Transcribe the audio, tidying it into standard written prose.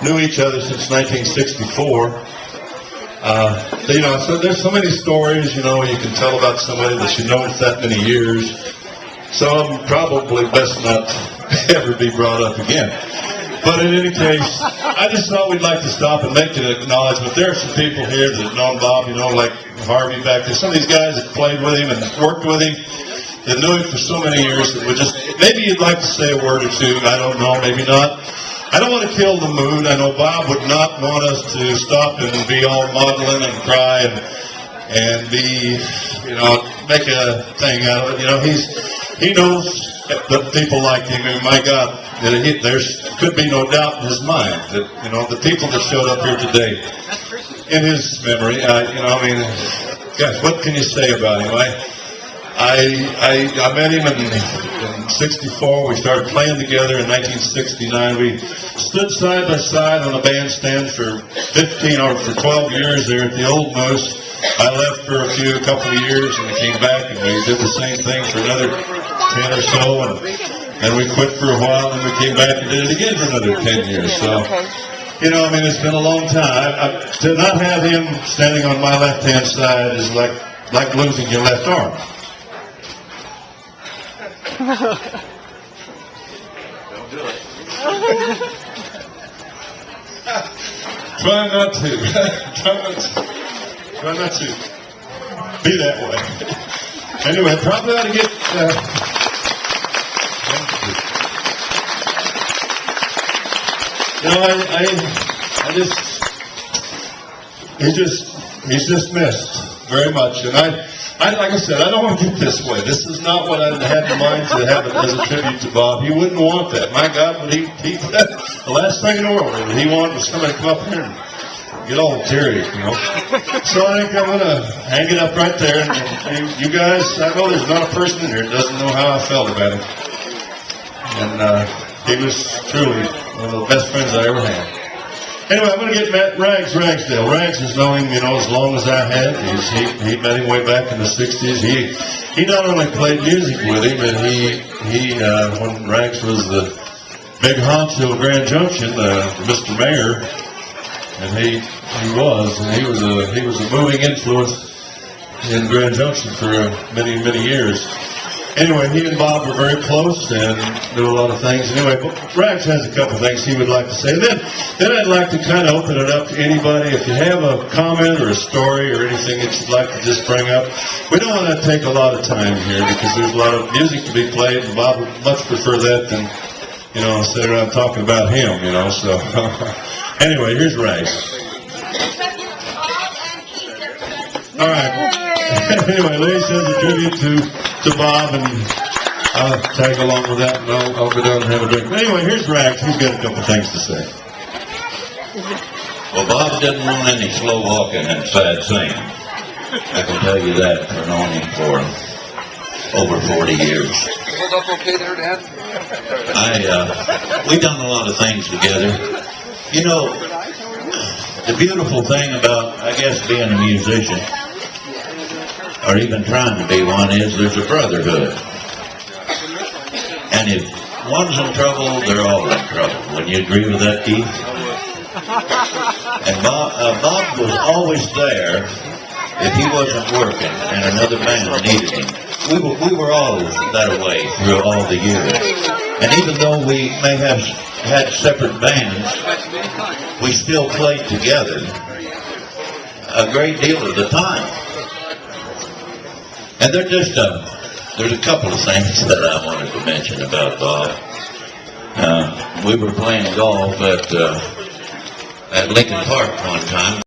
knew each other since 1964. So there's so many stories, you can tell about somebody that you know for that many years. So I'm probably best not to ever be brought up again. But in any case, I just thought we'd like to stop and make an acknowledgement. There are some people here that have known Bob, like Harvey back there. Some of these guys that played with him and worked with him, that knew him for so many years, that would just, maybe you'd like to say a word or two, I don't know, maybe not. I don't want to kill the mood. I know Bob would not want us to stop and be all maudlin and cry and be, make a thing out of it. He knows that people like him, and my God, there could be no doubt in his mind that, the people that showed up here today, in his memory, gosh, what can you say about him? I met him in 64. We started playing together in 1969. We stood side by side on a bandstand for 12 years there at the Old Moose. I left for a couple of years, and we came back, and we did the same thing for another 10 or so, and we quit for a while, and we came back and did it again for another 10 years. So, it's been a long time. To not have him standing on my left-hand side is like losing your left arm. Don't do it. Try not to. Try not to be that way. Anyway, probably ought to get. He's just missed very much, and like I said, I don't want to get this way. This is not what I had in mind to have it as a tribute to Bob. He wouldn't want that. My God, but he the last thing in the world that he wanted was somebody to come up here and get all teary, So I think I'm going to hang it up right there. And you guys, I know there's not a person in here that doesn't know how I felt about him. And he was truly one of the best friends I ever had. Anyway, I'm going to get Rags Ragsdale. Rags has known him, as long as I have. He met him way back in the 60s. He not only played music with him, but he when Rags was the big honcho of Grand Junction, Mr. Mayor, and he was a moving influence in Grand Junction for many years. Anyway, he and Bob were very close and knew a lot of things. Anyway, Rags has a couple of things he would like to say. And then I'd like to kind of open it up to anybody. If you have a comment or a story or anything that you'd like to just bring up, we don't want to take a lot of time here because there's a lot of music to be played, and Bob would much prefer that than, sit around talking about him, So, anyway, here's Rags. All right. Anyway, Lee says a tribute to Bob, and I'll tag along with that, and I'll go down and have a drink. But anyway, here's Rags. He's got a couple things to say. Well, Bob didn't want any slow walking and sad singing. I can tell you that for knowing him for over 40 years. Hold up okay there, Dad? We've done a lot of things together. The beautiful thing about, I guess, being a musician, or even trying to be one, is there's a brotherhood. And if one's in trouble, they're all in trouble. Wouldn't you agree with that, Keith? And Bob was always there if he wasn't working and another band needed him. We were all that way through all the years. And even though we may have had separate bands, we still played together a great deal of the time. And there's a couple of things that I wanted to mention about Bob. We were playing golf at Lincoln Park one time.